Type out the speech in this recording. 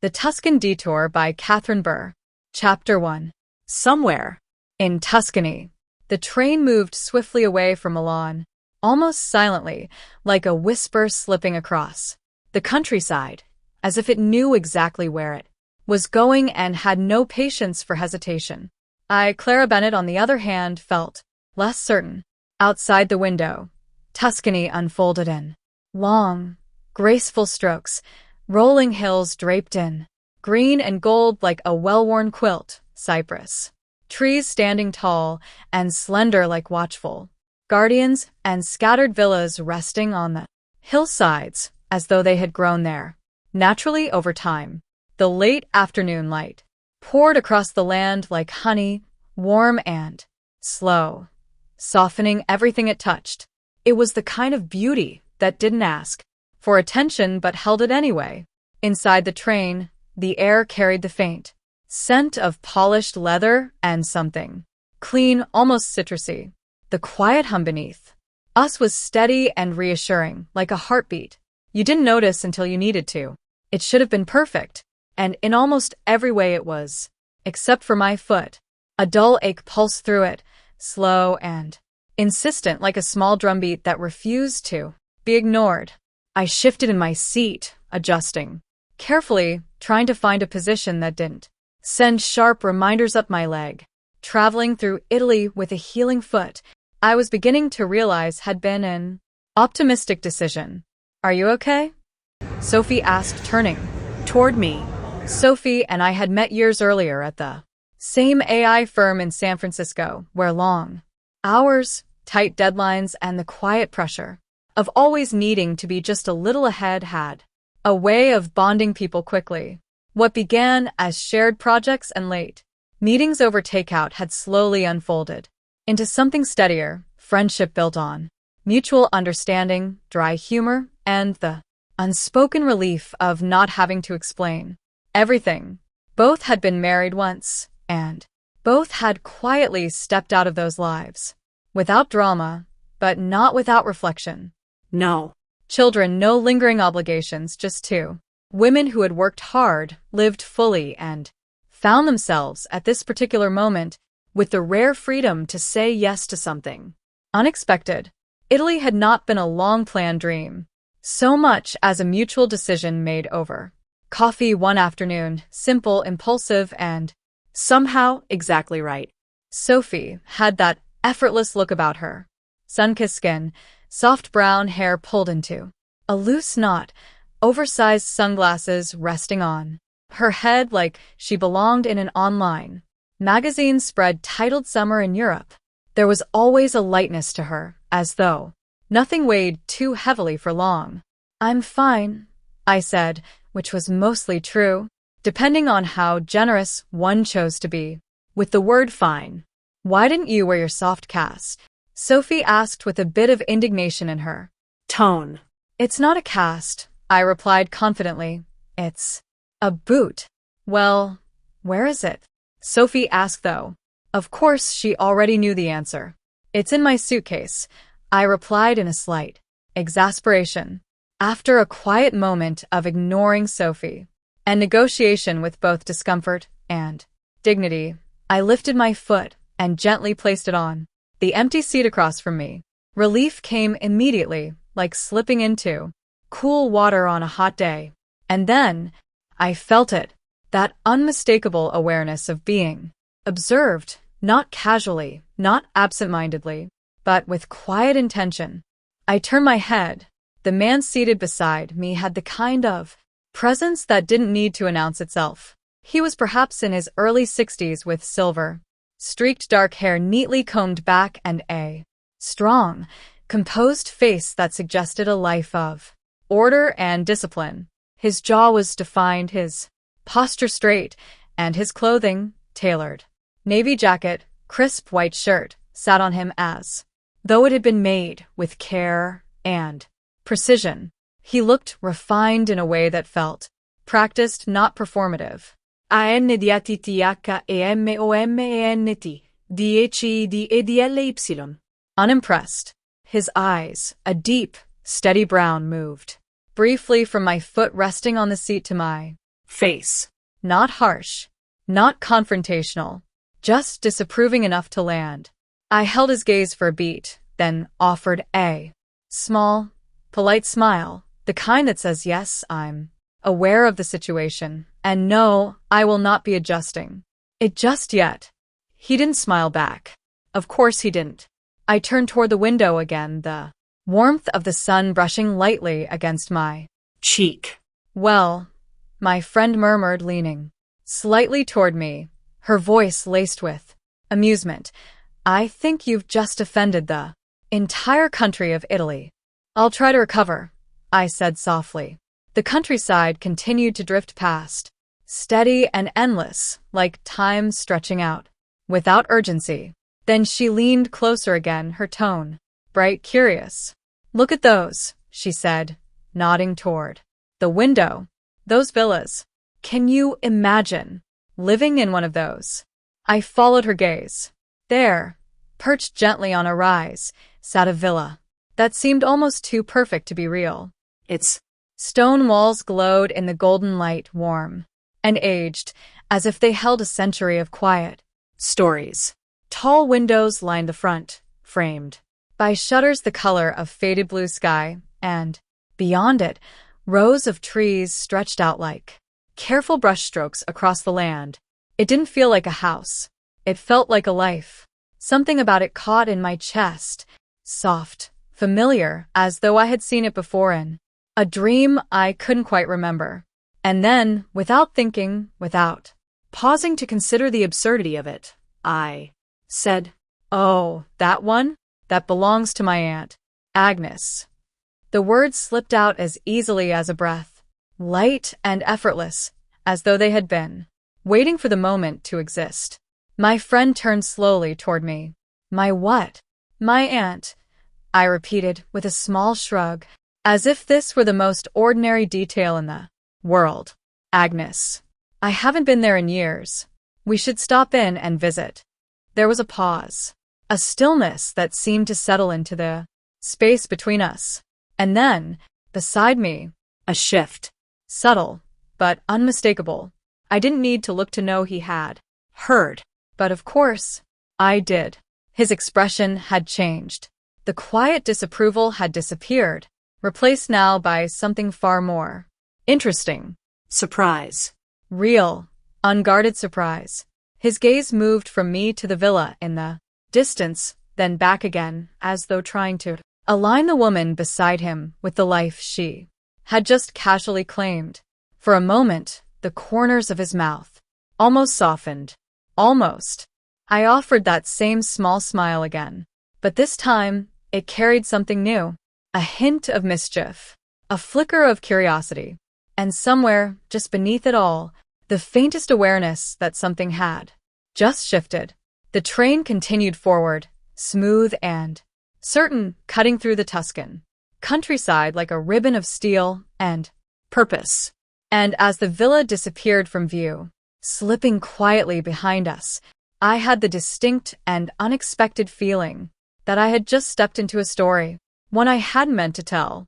The Tuscan Detour by Catherine Burr. Chapter 1. Somewhere in Tuscany. The train moved swiftly away from Milan, almost silently, like a whisper slipping across the countryside, as if it knew exactly where it was going and had no patience for hesitation. Clara Bennett, on the other hand, felt less certain. Outside the window, Tuscany unfolded in long, graceful strokes, rolling hills draped in green and gold like a well-worn quilt, cypress trees standing tall and slender like watchful guardians, and scattered villas resting on the hillsides as though they had grown there naturally over time. The late afternoon light poured across the land like honey, warm and slow, softening everything it touched. It was the kind of beauty that didn't ask for attention but held it anyway. Inside the train, the air carried the faint scent of polished leather and something clean, almost citrusy. The quiet hum beneath us was steady and reassuring, like a heartbeat. You didn't notice until you needed to. It should have been perfect, and in almost every way it was, except for my foot. A dull ache pulsed through it, slow and insistent like a small drumbeat that refused to be ignored. I shifted in my seat, adjusting carefully, trying to find a position that didn't send sharp reminders up my leg. Traveling through Italy with a healing foot, I was beginning to realize had been an optimistic decision. "Are you okay?" Sophie asked, turning toward me. Sophie and I had met years earlier at the same AI firm in San Francisco, where long hours, tight deadlines, and the quiet pressure of always needing to be just a little ahead had a way of bonding people quickly. What began as shared projects and late meetings over takeout had slowly unfolded into something steadier, friendship built on mutual understanding, dry humor, and the unspoken relief of not having to explain everything. Both had been married once, and both had quietly stepped out of those lives. Without drama, but not without reflection. No children, no lingering obligations, just two women who had worked hard, lived fully, and found themselves at this particular moment with the rare freedom to say yes to something unexpected. Italy had not been a long-planned dream, so much as a mutual decision made over coffee one afternoon, simple, impulsive, and somehow exactly right. Sophie had that effortless look about her. Sun-kissed skin, soft brown hair pulled into a loose knot, oversized sunglasses resting on her head like she belonged in an online magazine spread titled Summer in Europe. There was always a lightness to her, as though nothing weighed too heavily for long. "I'm fine," I said, which was mostly true, depending on how generous one chose to be with the word fine. "Why didn't you wear your soft cast?" Sophie asked with a bit of indignation in her tone. "It's not a cast," I replied confidently. "It's a boot." "Well, where is it?" Sophie asked, though of course she already knew the answer. "It's in my suitcase," I replied in a slight exasperation. After a quiet moment of ignoring Sophie and negotiation with both discomfort and dignity, I lifted my foot and gently placed it on the empty seat across from me. Relief came immediately, like slipping into cool water on a hot day. And then I felt it, that unmistakable awareness of being observed, not casually, not absent-mindedly, but with quiet intention. I turned my head. The man seated beside me had the kind of presence that didn't need to announce itself. He was perhaps in his early 60s with silver-streaked dark hair neatly combed back and a strong, composed face that suggested a life of order and discipline. His jaw was defined, his posture straight, and his clothing tailored. Navy jacket, crisp white shirt, sat on him as though it had been made with care and precision. He looked refined in a way that felt practiced, not performative. Unimpressed. His eyes, a deep, steady brown, moved briefly from my foot resting on the seat to my face. Not harsh, not confrontational, just disapproving enough to land. I held his gaze for a beat, then offered a small, polite smile, the kind that says, yes, I'm aware of the situation, and no, I will not be adjusting it just yet. He didn't smile back. Of course he didn't. I turned toward the window again, the warmth of the sun brushing lightly against my cheek. Well, my friend murmured, leaning slightly toward me, her voice laced with amusement, I think you've just offended the entire country of Italy. I'll try to recover, I said softly. The countryside continued to drift past, steady and endless, like time stretching out, without urgency. Then she leaned closer again, her tone bright, curious. Look at those, she said, nodding toward the window. Those villas. Can you imagine living in one of those? I followed her gaze. There, perched gently on a rise, sat a villa that seemed almost too perfect to be real. Its stone walls glowed in the golden light, warm and aged, as if they held a century of quiet stories. Tall windows lined the front, framed by shutters the color of faded blue sky, and, beyond it, rows of trees stretched out like careful brushstrokes across the land. It didn't feel like a house. It felt like a life. Something about it caught in my chest, soft, familiar, as though I had seen it before in a dream I couldn't quite remember. And then, without thinking, without pausing to consider the absurdity of it, I said, "Oh, that one? That belongs to my Aunt Agnes." The words slipped out as easily as a breath, light and effortless, as though they had been waiting for the moment to exist. My friend turned slowly toward me. My what? My aunt, I repeated with a small shrug, as if this were the most ordinary detail in the world. Agnes. I haven't been there in years. We should stop in and visit. There was a pause, a stillness that seemed to settle into the space between us. And then, beside me, a shift. Subtle, but unmistakable. I didn't need to look to know he had heard. But of course, I did. His expression had changed. The quiet disapproval had disappeared, replaced now by something far more interesting. Surprise. Real, unguarded surprise. His gaze moved from me to the villa in the distance, then back again, as though trying to align the woman beside him with the life she had just casually claimed. For a moment, the corners of his mouth almost softened. Almost. I offered that same small smile again. But this time, it carried something new. A hint of mischief. A flicker of curiosity. And somewhere, just beneath it all, the faintest awareness that something had just shifted. The train continued forward, smooth and certain, cutting through the Tuscan countryside like a ribbon of steel and purpose. And as the villa disappeared from view, slipping quietly behind us, I had the distinct and unexpected feeling that I had just stepped into a story, one I hadn't meant to tell.